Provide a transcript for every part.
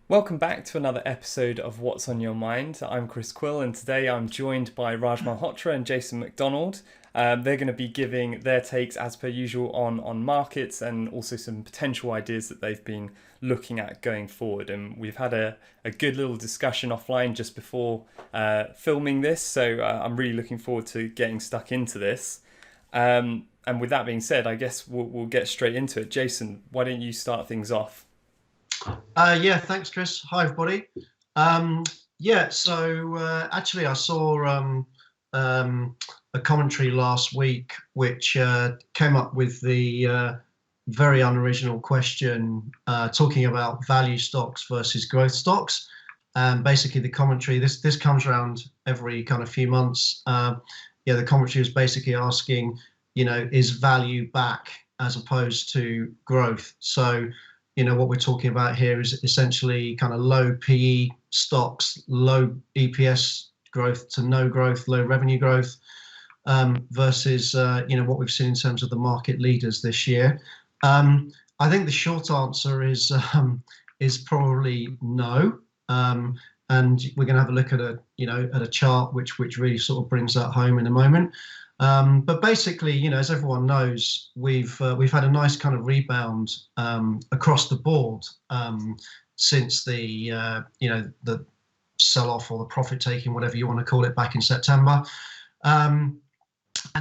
Welcome back to another episode of What's on Your Mind. I'm Chris Quill, and today I'm joined by Raj Malhotra and Jason McDonald. They're going to be giving their takes, as per usual, on markets and also some potential ideas that they've been looking at going forward. And we've had a good little discussion offline just before filming this, so I'm really looking forward to getting stuck into this. And with that being said, I guess we'll get straight into it. Jason, why don't you start things off? Yeah, thanks, Chris. Hi, everybody. Actually, I saw a commentary last week which came up with the very unoriginal question talking about value stocks versus growth stocks. Basically, the commentary, this comes around every kind of few months. The commentary was basically asking, is value back as opposed to growth? So, what we're talking about here is essentially kind of low PE stocks, low EPS growth to no growth, low revenue growth, versus what we've seen in terms of the market leaders this year. I think the short answer is probably no. And we're going to have a look at a chart which really sort of brings that home in a moment. But basically, as everyone knows, we've had a nice kind of rebound across the board since the sell-off or the profit taking, whatever you want to call it, back in September. And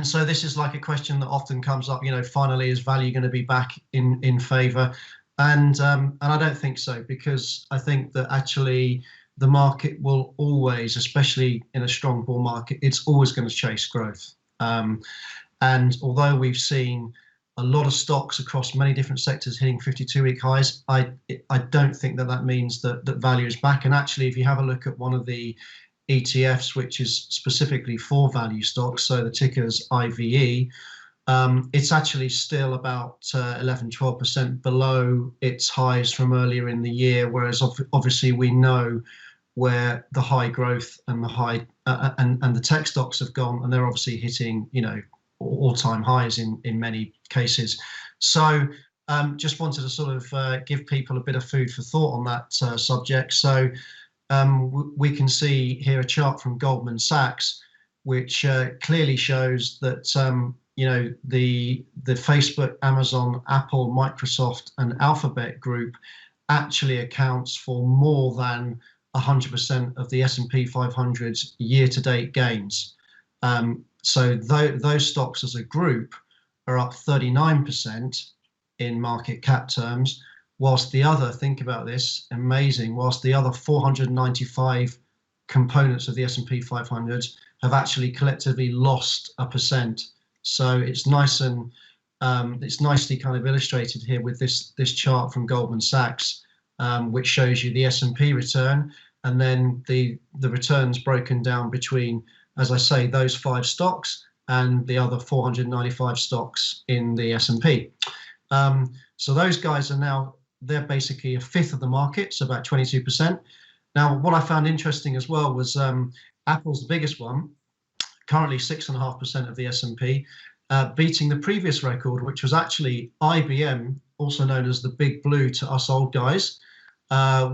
so this is like a question that often comes up. Finally, is value going to be back in favour? And I don't think so, because I think that actually the market will always, especially in a strong bull market, it's always going to chase growth. And although we've seen a lot of stocks across many different sectors hitting 52-week highs, I don't think that means that value is back. And actually, if you have a look at one of the ETFs, which is specifically for value stocks, so the ticker's IVE, it's actually still about 11-12% below its highs from earlier in the year, whereas obviously we know where the high growth and the high and the tech stocks have gone, and they're obviously hitting all-time highs in many cases. So just wanted to sort of give people a bit of food for thought on that subject. So we can see here a chart from Goldman Sachs which clearly shows that the Facebook, Amazon, Apple, Microsoft and Alphabet group actually accounts for more than 100% of the S&P 500's year-to-date gains. So those stocks as a group are up 39% in market cap terms, whilst the other, think about this, amazing, whilst the other 495 components of the S&P 500 have actually collectively lost 1%. So it's nice and it's nicely kind of illustrated here with this chart from Goldman Sachs, which shows you the S&P return, and then the returns broken down between, as I say, those 5 stocks and the other 495 stocks in the S&P. So those guys they're basically a fifth of the market, so about 22%. Now, what I found interesting as well was Apple's the biggest one, currently 6.5% of the S&P, beating the previous record, which was actually IBM, also known as the Big Blue to us old guys,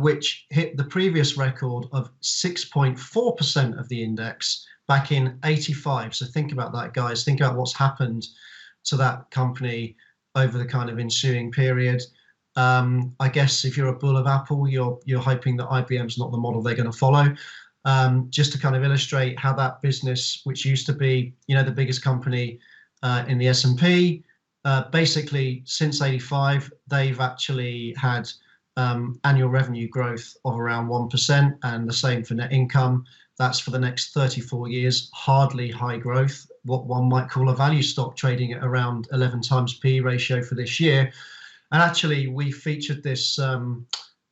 which hit the previous record of 6.4% of the index back in 85. So think about that, guys. Think about what's happened to that company over the kind of ensuing period. I guess if you're a bull of Apple, you're hoping that IBM's not the model they're going to follow. Just to kind of illustrate how that business, which used to be, the biggest company in the S&P, basically since 85, they've actually had annual revenue growth of around 1%, and the same for net income. That's for the next 34 years, hardly high growth, what one might call a value stock, trading at around 11 times PE ratio for this year. And actually, we featured this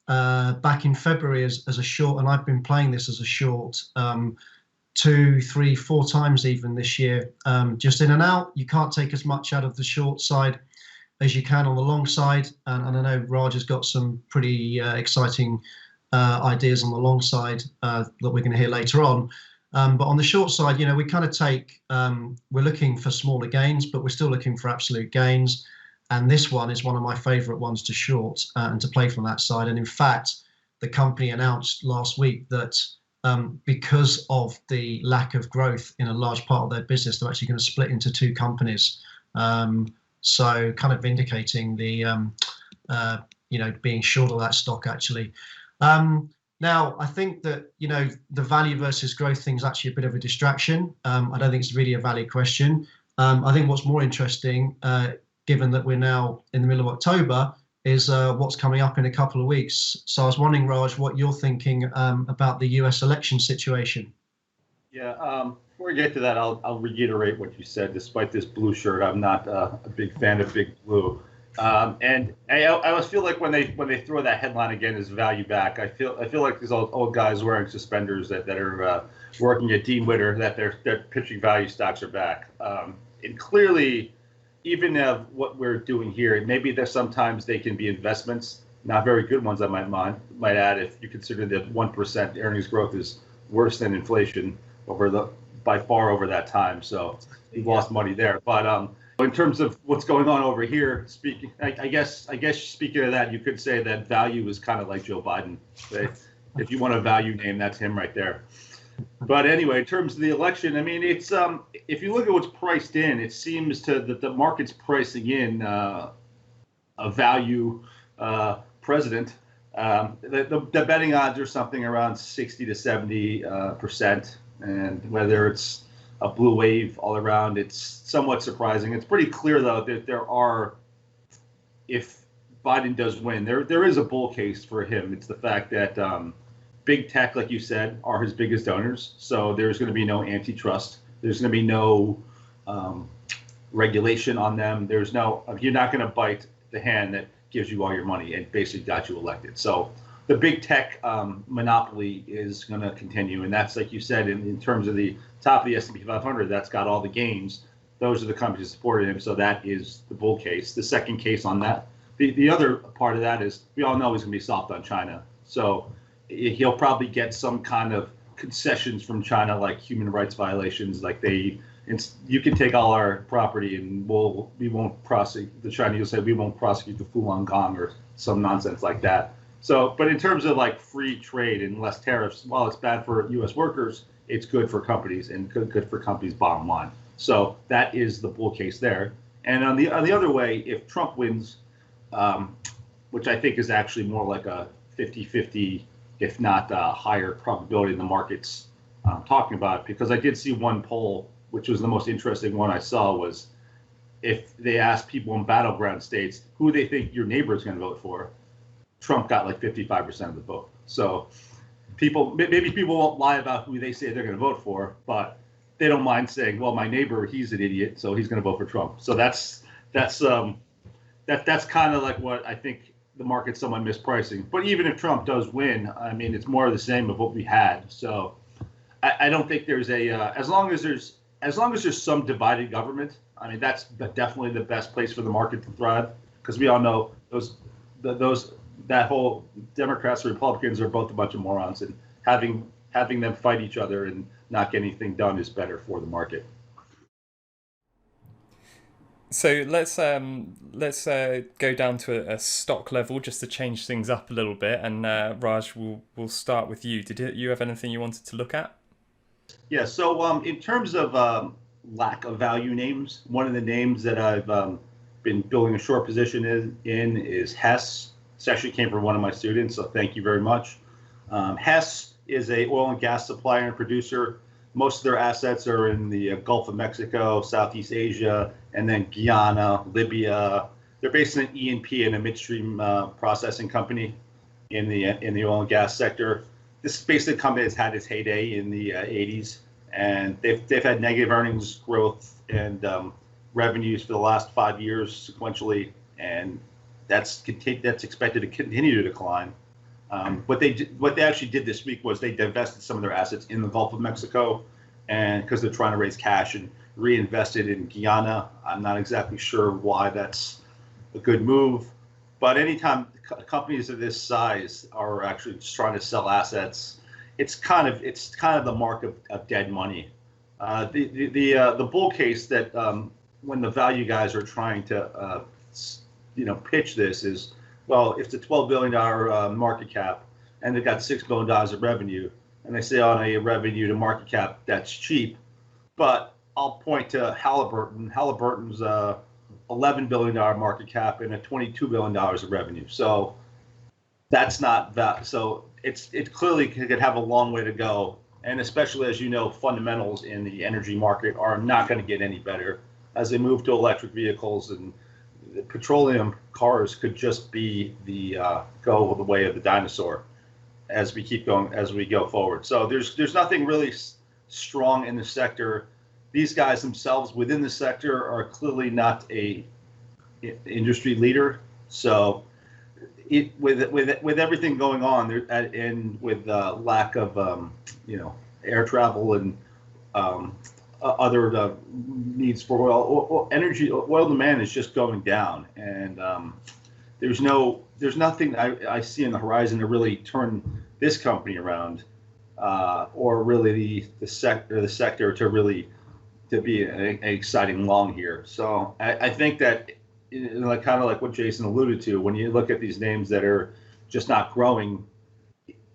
back in February as a short, and I've been playing this as a short 2, 3, 4 times even this year, just in and out. You can't take as much out of the short side as you can on the long side, and I know Raj has got some pretty exciting ideas on the long side that we're going to hear later on. But on the short side, we kind of take, we're looking for smaller gains, but we're still looking for absolute gains. And this one is one of my favorite ones to short and to play from that side. And in fact, the company announced last week that because of the lack of growth in a large part of their business, they're actually going to split into two companies. So kind of vindicating the, being short of that stock actually. Now, I think that, the value versus growth thing is actually a bit of a distraction. I don't think it's really a valid question. I think what's more interesting, given that we're now in the middle of October, is what's coming up in a couple of weeks. So I was wondering, Raj, what you're thinking about the US election situation. Yeah, before we get to that, I'll reiterate what you said. Despite this blue shirt, I'm not a big fan of big blue. And I always feel like when they throw that headline again as value back, I feel like these old guys wearing suspenders that are working at Dean Witter, that they're pitching value stocks are back. And clearly, even what we're doing here, maybe there's sometimes they can be investments, not very good ones. I might add, if you consider that 1% earnings growth is worse than inflation by far over that time. So you've lost money there. But in terms of what's going on over here, I guess speaking of that, you could say that value is kind of like Joe Biden. If you want a value name, that's him right there. But anyway, in terms of the election, I mean, it's if you look at what's priced in, it seems that the market's pricing in a value president. The betting odds are something around 60 to 70%, and whether it's a blue wave all around, it's somewhat surprising. It's pretty clear though that there are, if Biden does win, there is a bull case for him. It's the fact that big tech, like you said, are his biggest donors. So there's going to be no antitrust. There's going to be no regulation on them. You're not going to bite the hand that gives you all your money and basically got you elected. So the big tech monopoly is going to continue. And that's, like you said, in terms of the top of the S&P 500, that's got all the gains. Those are the companies that supported him. So that is the bull case. The second case on that, the other part of that is we all know he's going to be soft on China. So he'll probably get some kind of concessions from China, like human rights violations, like you can take all our property and we won't prosecute. The Chinese will say we won't prosecute the Falun Gong or some nonsense like that. So, but in terms of like free trade and less tariffs, while it's bad for U.S. workers, it's good for companies and good for companies' bottom line. So that is the bull case there. And on the other way, if Trump wins, which I think is actually more like a 50-50, if not a higher probability in the markets talking about, because I did see one poll, which was the most interesting one I saw, was if they asked people in battleground states who they think your neighbor is going to vote for, Trump got like 55% of the vote. So maybe people won't lie about who they say they're going to vote for, but they don't mind saying, well, my neighbor, he's an idiot, so he's going to vote for Trump. So that's kind of like what I think the market's somewhat mispricing. But even if Trump does win, I mean, it's more of the same of what we had. So I don't think there's as long as there's some divided government, I mean, that's definitely the best place for the market to thrive, because we all know that whole Democrats and Republicans are both a bunch of morons, and having them fight each other and not get anything done is better for the market. So let's go down to a stock level just to change things up a little bit. And Raj, we'll start with you. Did you have anything you wanted to look at? Yeah. So in terms of lack of value names, one of the names that I've been building a short position in is Hess. This actually came from one of my students, so thank you very much. Hess is a oil and gas supplier and producer. Most of their assets are in the Gulf of Mexico, Southeast Asia, and then Guyana, Libya. They're based in an E&P and a midstream processing company in the oil and gas sector. This is basically a company that's had its heyday in the 80s, and they've had negative earnings growth and revenues for the last 5 years sequentially, and that's expected to continue to decline. What they actually did this week was they divested some of their assets in the Gulf of Mexico, and because they're trying to raise cash and reinvest it in Guyana. I'm not exactly sure why that's a good move, but anytime companies of this size are actually just trying to sell assets, it's kind of the mark of dead money. The bull case that when the value guys are trying to pitch this is, well, if it's a $12 billion market cap, and they've got $6 billion of revenue. And they say on a revenue to market cap, that's cheap. But I'll point to Halliburton. Halliburton's $11 billion market cap and a $22 billion of revenue. So that's not that. So it clearly could have a long way to go. And especially, as you know, fundamentals in the energy market are not going to get any better as they move to electric vehicles, and the petroleum cars could just be the go the way of the dinosaur as we keep going, as we go forward. So there's nothing really strong in the sector. These guys themselves within the sector are clearly not a industry leader. So with everything going on there, and with lack of air travel and other needs for oil demand is just going down, and there's nothing I see in the horizon to really turn this company around, or really the sector to be an exciting long here. So I think that, kind of like what Jason alluded to, when you look at these names that are just not growing,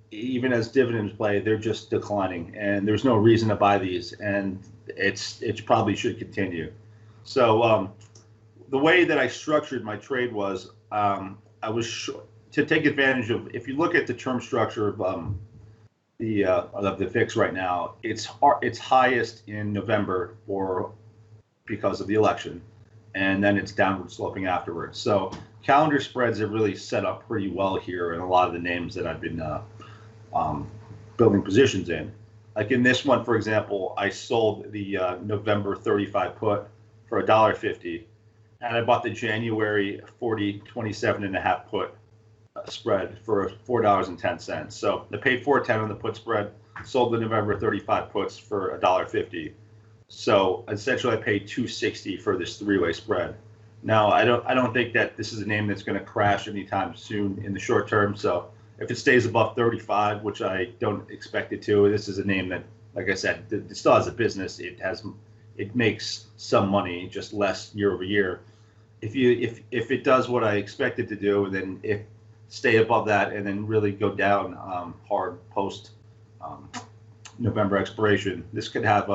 even as dividends play, they're just declining, and there's no reason to buy these, and it probably should continue. So the way that I structured my trade was I was to take advantage of, if you look at the term structure of the VIX right now, it's highest in November because of the election, and then it's downward sloping afterwards. So calendar spreads have really set up pretty well here in a lot of the names that I've been building positions in. Like in this one, for example, I sold the November 35 put for $1.50, and I bought the January 40.27.5 put spread for $4.10. So I paid $4.10 on the put spread, sold the November 35 puts for $1.50. So essentially, I paid $2.60 for this three-way spread. Now, I don't think that this is a name that's going to crash anytime soon in the short term. So if it stays above 35, which I don't expect it to, this is a name that, like I said, it still has a business. It makes some money, just less year over year. If it does what I expect it to do, then stay above that and then really go down hard post November expiration, this could have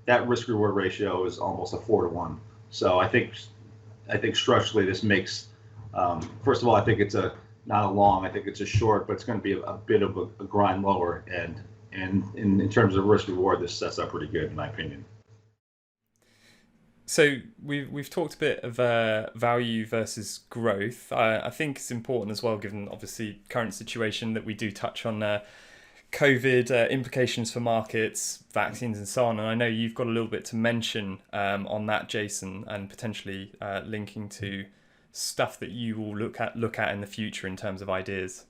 that risk reward ratio is almost a 4-to-1. So I think structurally this makes, first of all, I think it's not a long, I think it's a short, but it's going to be a bit of a grind lower, and in terms of risk reward, this sets up pretty good in my opinion. So we've talked a bit of value versus growth. I think it's important as well, given obviously current situation, that we do touch on COVID implications for markets, vaccines, and so on. And I know you've got a little bit to mention on that, Jason, and potentially linking to stuff that you will look at in the future in terms of ideas.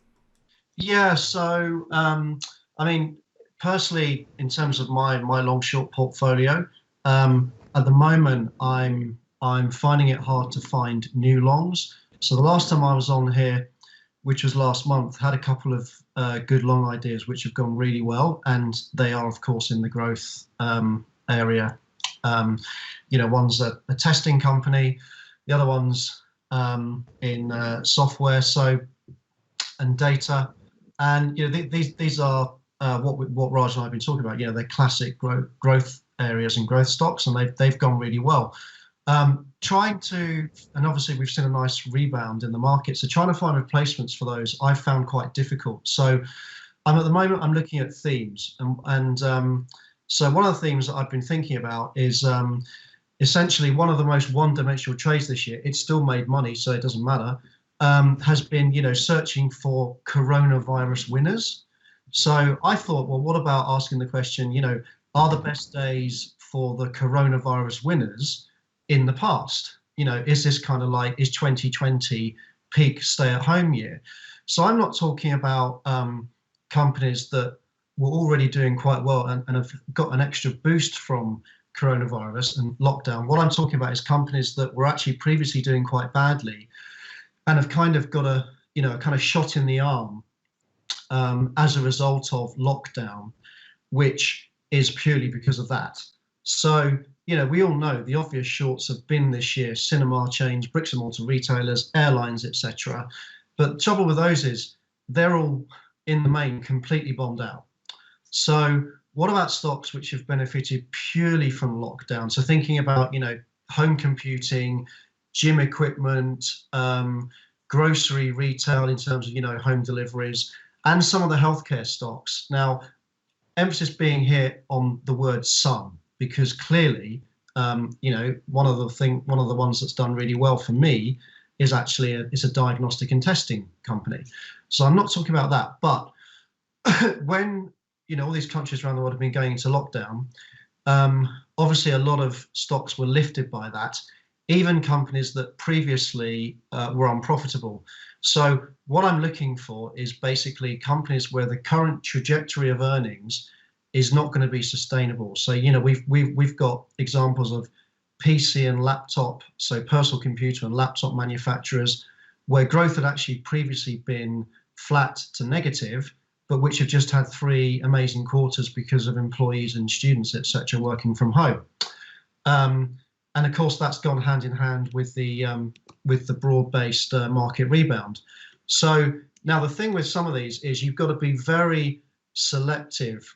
Yeah. So I mean, personally, in terms of my long short portfolio, at the moment, I'm finding it hard to find new longs. So the last time I was on here, which was last month, had a couple of good long ideas which have gone really well, and they are, of course, in the growth area. One's a testing company, the other one's in software, and data, and these are what Raj and I have been talking about. They're classic growth areas and growth stocks, and they've gone really well. And obviously we've seen a nice rebound in the market, so trying to find replacements for those I've found quite difficult. So at the moment I'm looking at themes, and so one of the themes that I've been thinking about is essentially one of the most one-dimensional trades this year. It's still made money, so it doesn't matter. Has been searching for coronavirus winners. So I thought, well, what about asking the question, are the best days for the coronavirus winners in the past? Is this kind of like, is 2020 peak stay-at-home year? So I'm not talking about companies that were already doing quite well and have got an extra boost from coronavirus and lockdown. What I'm talking about is companies that were actually previously doing quite badly and have kind of got a kind of shot in the arm as a result of lockdown, which is purely because of that. So, we all know the obvious shorts have been this year: cinema chains, bricks and mortar retailers, airlines, etc. But the trouble with those is they're all in the main completely bombed out. So what about stocks which have benefited purely from lockdown? So thinking about, home computing, gym equipment, grocery retail in terms of, home deliveries, and some of the healthcare stocks. Now, emphasis being here on the word some, because clearly, one of the ones that's done really well for me is actually a diagnostic and testing company. So I'm not talking about that, but when all these countries around the world have been going into lockdown, obviously a lot of stocks were lifted by that, even companies that previously were unprofitable. So what I'm looking for is basically companies where the current trajectory of earnings is not going to be sustainable. So we've got examples of PC and laptop, so personal computer and laptop manufacturers, where growth had actually previously been flat to negative, but which have just had 3 amazing quarters because of employees and students, etc., working from home. And of course, that's gone hand in hand with the broad-based market rebound. So now the thing with some of these is you've got to be very selective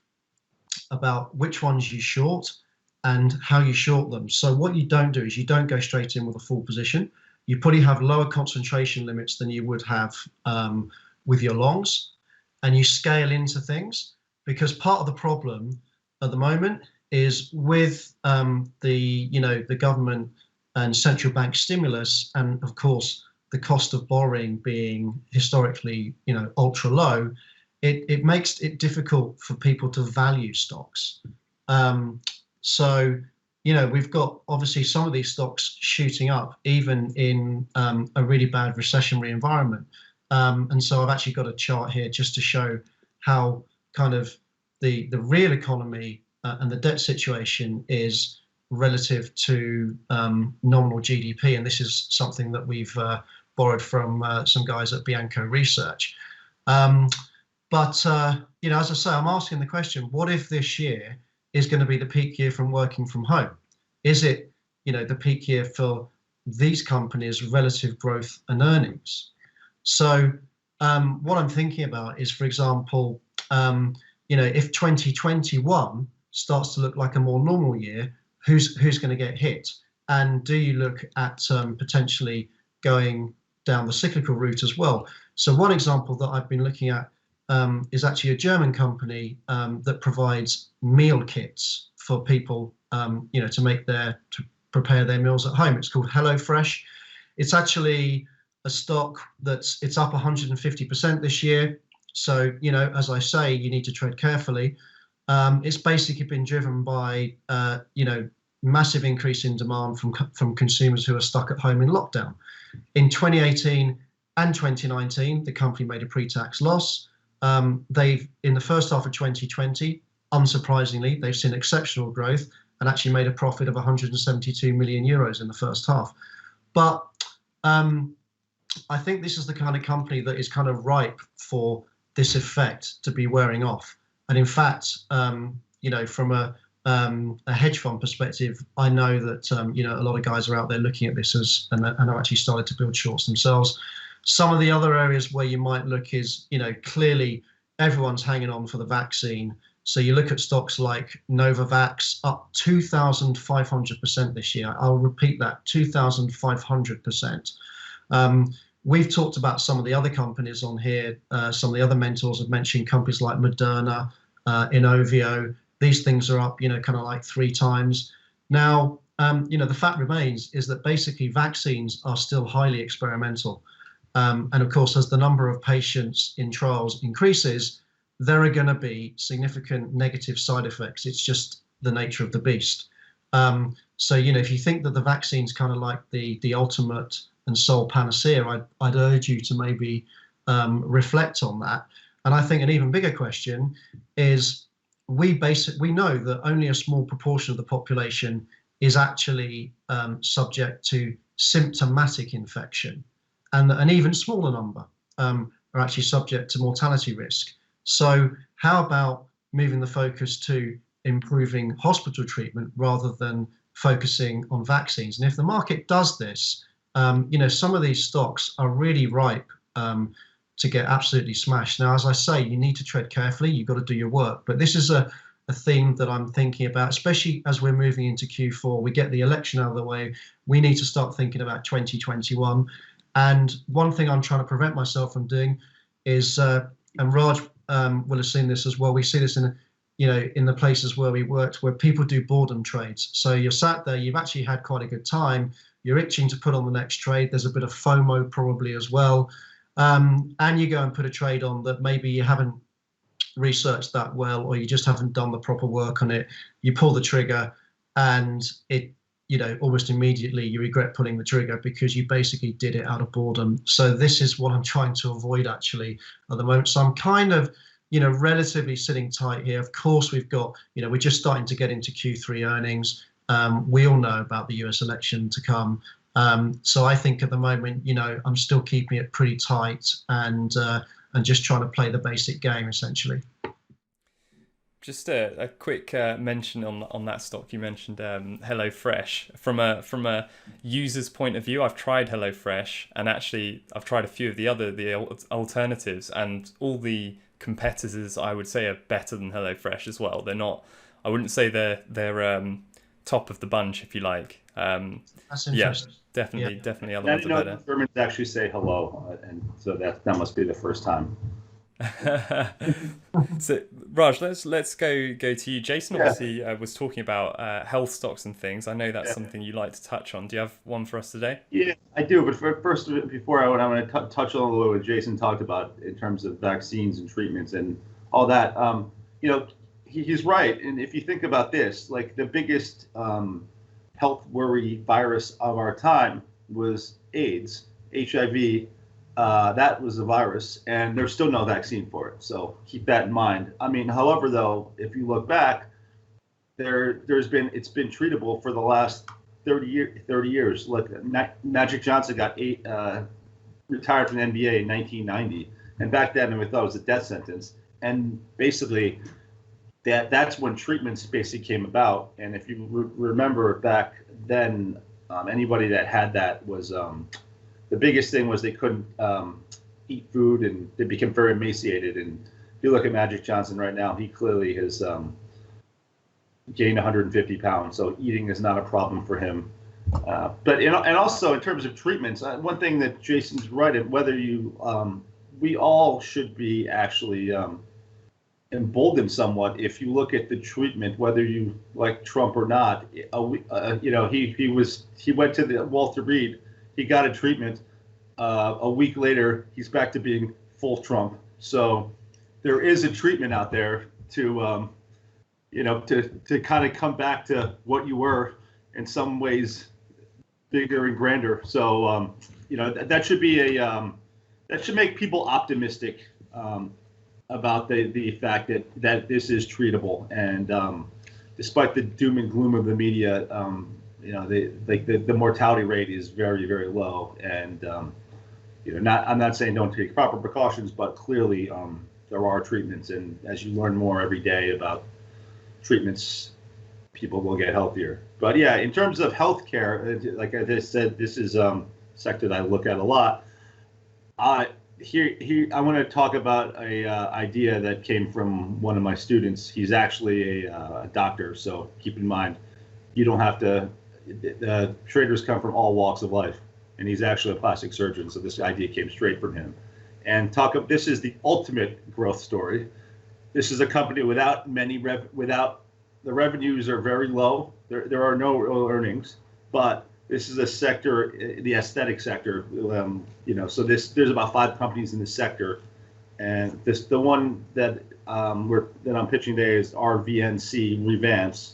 about which ones you short and how you short them. So what you don't do is you don't go straight in with a full position. You probably have lower concentration limits than you would have with your longs, and you scale into things, because part of the problem at the moment is with the government and central bank stimulus, and of course the cost of borrowing being historically ultra low, it makes it difficult for people to value stocks. So we've got obviously some of these stocks shooting up even in a really bad recessionary environment. And so I've actually got a chart here just to show how kind of the real economy and the debt situation is relative to nominal GDP. And this is something that we've borrowed from some guys at Bianco Research. But as I say, I'm asking the question, what if this year is going to be the peak year from working from home? Is it, the peak year for these companies' relative growth and earnings? So what I'm thinking about is, for example, if 2021 starts to look like a more normal year, who's going to get hit? And do you look at potentially going down the cyclical route as well? So one example that I've been looking at is actually a German company that provides meal kits for people, to prepare their meals at home. It's called Hellofresh. It's actually a stock it's up 150% this year. So, as I say, you need to tread carefully. It's basically been driven by, massive increase in demand from consumers who are stuck at home in lockdown. In 2018 and 2019, the company made a pre-tax loss. In the first half of 2020, unsurprisingly, they've seen exceptional growth and actually made a profit of 172 million euros in the first half. But I think this is the kind of company that is kind of ripe for this effect to be wearing off. And in fact, from a hedge fund perspective, I know that a lot of guys are out there looking at this and are actually started to build shorts themselves. Some of the other areas where you might look is, clearly everyone's hanging on for the vaccine. So you look at stocks like Novavax, up 2,500% this year. I'll repeat that, 2,500%. We've talked about some of the other companies on here. Some of the other mentors have mentioned companies like Moderna, Inovio. These things are up, kind of like 3 times. Now, the fact remains is that basically vaccines are still highly experimental. And of course, as the number of patients in trials increases, there are going to be significant negative side effects. It's just the nature of the beast. So, if you think that the vaccine's kind of like the ultimate and sole panacea, I'd urge you to maybe reflect on that. And I think an even bigger question is we know that only a small proportion of the population is actually subject to symptomatic infection, and an even smaller number are actually subject to mortality risk. So how about moving the focus to improving hospital treatment rather than focusing on vaccines? And if the market does this, some of these stocks are really ripe to get absolutely smashed. Now, as I say, you need to tread carefully. You've got to do your work. But this is a theme that I'm thinking about, especially as we're moving into Q4. We get the election out of the way. We need to start thinking about 2021. And one thing I'm trying to prevent myself from doing is, and Raj will have seen this as well. We see this in, in the places where we worked, where people do boredom trades. So you're sat there, you've actually had quite a good time. You're itching to put on the next trade. There's a bit of FOMO probably as well. And you go and put a trade on that maybe you haven't researched that well, or you just haven't done the proper work on it. You pull the trigger and it, almost immediately you regret pulling the trigger because you basically did it out of boredom. So this is what I'm trying to avoid actually at the moment. So I'm kind of, relatively sitting tight here. Of course, we've got, we're just starting to get into Q3 earnings. We all know about the US election to come. So I think at the moment, I'm still keeping it pretty tight and just trying to play the basic game essentially. Just a quick mention on that stock you mentioned, Hellofresh. From a user's point of view, I've tried Hellofresh, and actually I've tried a few of the alternatives, and all the competitors I would say are better than Hellofresh as well. They're not. I wouldn't say they're top of the bunch, if you like. That's interesting. Yeah, definitely other ones are better. Germans actually say hello, and so that must be the first time. So Raj, let's go to you. Jason obviously was talking about health stocks and things. I know that's something you like to touch on. Do you have one for us today? Yeah, I do. But first, before I want to touch on a little what Jason talked about in terms of vaccines and treatments and all that. He's right. And if you think about this, like the biggest health worry virus of our time was AIDS, HIV. That was a virus, and there's still no vaccine for it. So keep that in mind. I mean, however, though, if you look back, it's been treatable for the last 30 years. Like Magic Johnson got retired from the NBA in 1990, and back then we thought it was a death sentence. And basically, that's when treatments basically came about. And if you remember back then, anybody that had that was the biggest thing was they couldn't eat food, and they became very emaciated. And if you look at Magic Johnson right now, he clearly has gained 150 pounds. So eating is not a problem for him. And also in terms of treatments, one thing that Jason's right in, whether we all should be actually emboldened somewhat if you look at the treatment, whether you like Trump or not. He went to the Walter Reed. He got a treatment. A week later, he's back to being full Trump. So there is a treatment out there to kind of come back to what you were, in some ways bigger and grander. So that should be that should make people optimistic about the fact that this is treatable. And despite the doom and gloom of the media, the mortality rate is very, very low. And I'm not saying don't take proper precautions, but clearly there are treatments, and as you learn more every day about treatments, people will get healthier. But yeah, in terms of healthcare, like I said, this is a sector that I look at a lot. Here, I want to talk about a idea that came from one of my students. He's actually a doctor, so keep in mind, you don't have to. The traders come from all walks of life, and he's actually a plastic surgeon, so this idea came straight from him. And this is the ultimate growth story. This is a company without the revenues are very low. There are no real earnings, but this is a sector, the aesthetic sector. So there's about 5 companies in this sector, and the one that I'm pitching today is RVNC, Revance.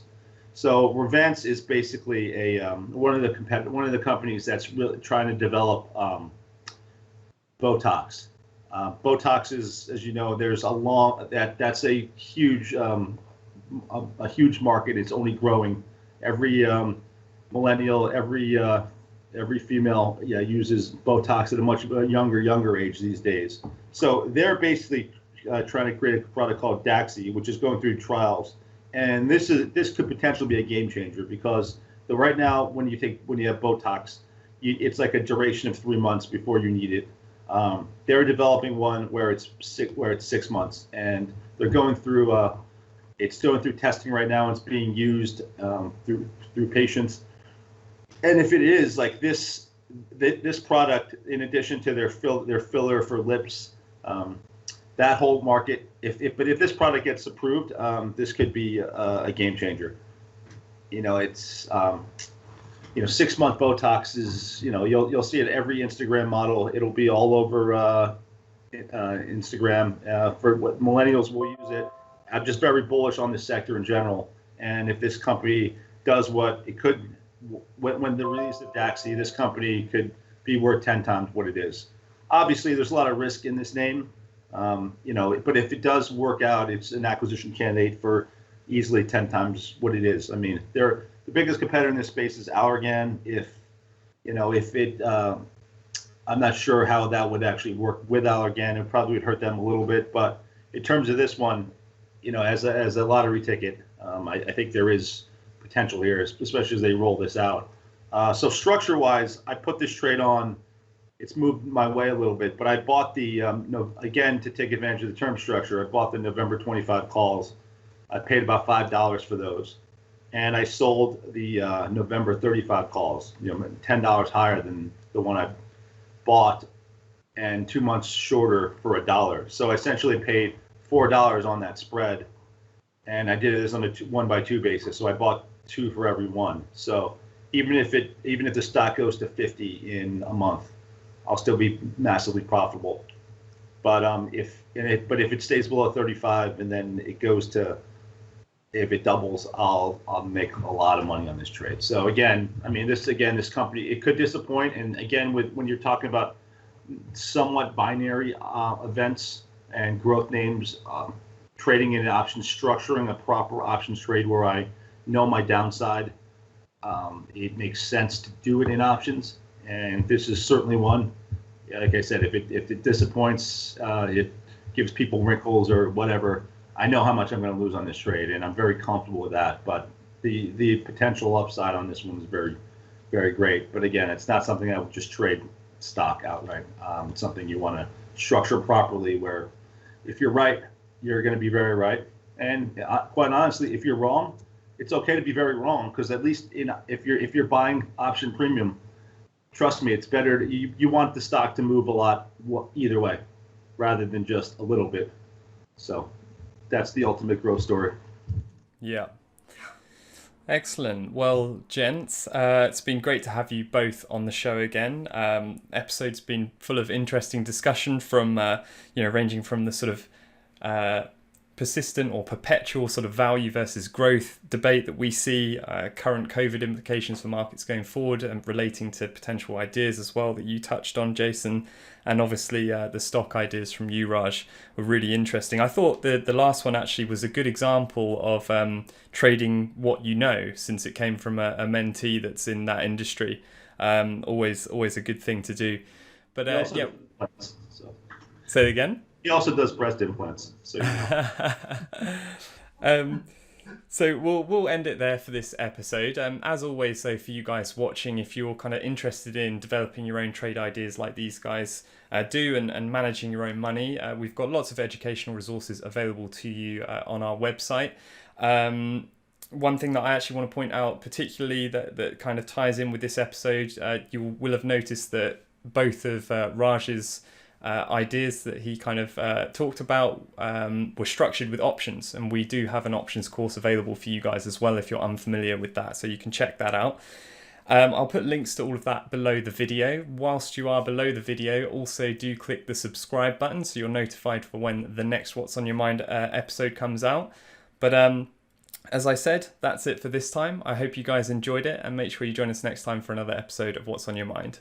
So Revance is basically one of the companies that's really trying to develop Botox. Botox is, as you know, there's that's a huge market. It's only growing. Every millennial, every female uses Botox at a much younger age these days. So they're basically trying to create a product called Daxi, which is going through trials. And this could potentially be a game changer, because right now when you have Botox, it's like a duration of 3 months before you need it. They're developing one where it's 6 months, and they're going through it's going through testing right now. It's being used through patients, and if it is like this product, in addition to their filler for lips, that whole market, if this product gets approved, this could be a game changer. It's 6-month Botox is, you'll see it every Instagram model. It'll be all over Instagram. For what millennials will use it. I'm just very bullish on this sector in general. And if this company does what it could, when the release of Daxi, this company could be worth 10 times what it is. Obviously, there's a lot of risk in this name, but if it does work out, it's an acquisition candidate for easily 10 times what it is. I mean, the biggest competitor in this space is Allergan. I'm not sure how that would actually work with Allergan. It probably would hurt them a little bit, but in terms of this one, as a lottery ticket, I think there is potential here, especially as they roll this out. So structure-wise, I put this trade on. It's moved my way a little bit, but I bought the again, to take advantage of the term structure, I bought the November 25 calls. I paid about $5 for those, and I sold the November 35 calls, $10 higher than the one I bought, and 2 months shorter for $1. So I essentially paid $4 on that spread, and I did it as on a 1-by-2 basis. So I bought 2 for every one. So even if the stock goes to 50 in a month, I'll still be massively profitable. But if it stays below 35 and then it goes to, if it doubles, I'll make a lot of money on this trade. So again, this company, it could disappoint. And again, when you're talking about somewhat binary events and growth names, trading in options, structuring a proper options trade where I know my downside, it makes sense to do it in options. And this is certainly one. Like I said, if it disappoints, it gives people wrinkles or whatever, I know how much I'm going to lose on this trade, and I'm very comfortable with that. But the potential upside on this one is very, very great. But again, it's not something I would just trade stock outright. It's something you want to structure properly, where if you're right, you're going to be very right. And quite honestly, if you're wrong, it's okay to be very wrong, because at least if you're buying option premium, trust me, it's better. You want the stock to move a lot either way, rather than just a little bit. So that's the ultimate growth story. Yeah. Excellent. Well, gents, it's been great to have you both on the show again. Episode's been full of interesting discussion from, ranging from the sort of persistent or perpetual sort of value versus growth debate that we see, current COVID implications for markets going forward, and relating to potential ideas as well that you touched on, Jason, and obviously the stock ideas from you, Raj, were really interesting. I thought the last one actually was a good example of trading what you know, since it came from a mentee that's in that industry. Always a good thing to do. But Say it again. He also does breast implants. So, so we'll end it there for this episode. As always, so for you guys watching, if you're kind of interested in developing your own trade ideas like these guys do, and managing your own money, we've got lots of educational resources available to you on our website. One thing that I actually want to point out particularly that kind of ties in with this episode, you will have noticed that both of Raj's ideas that he kind of talked about were structured with options, and we do have an options course available for you guys as well if you're unfamiliar with that, so you can check that out. I'll put links to all of that below the video. Whilst you are below the video, also do click the subscribe button so you're notified for when the next What's on Your Mind episode comes out. But as I said, that's it for this time. I hope you guys enjoyed it, and make sure you join us next time for another episode of What's on Your Mind.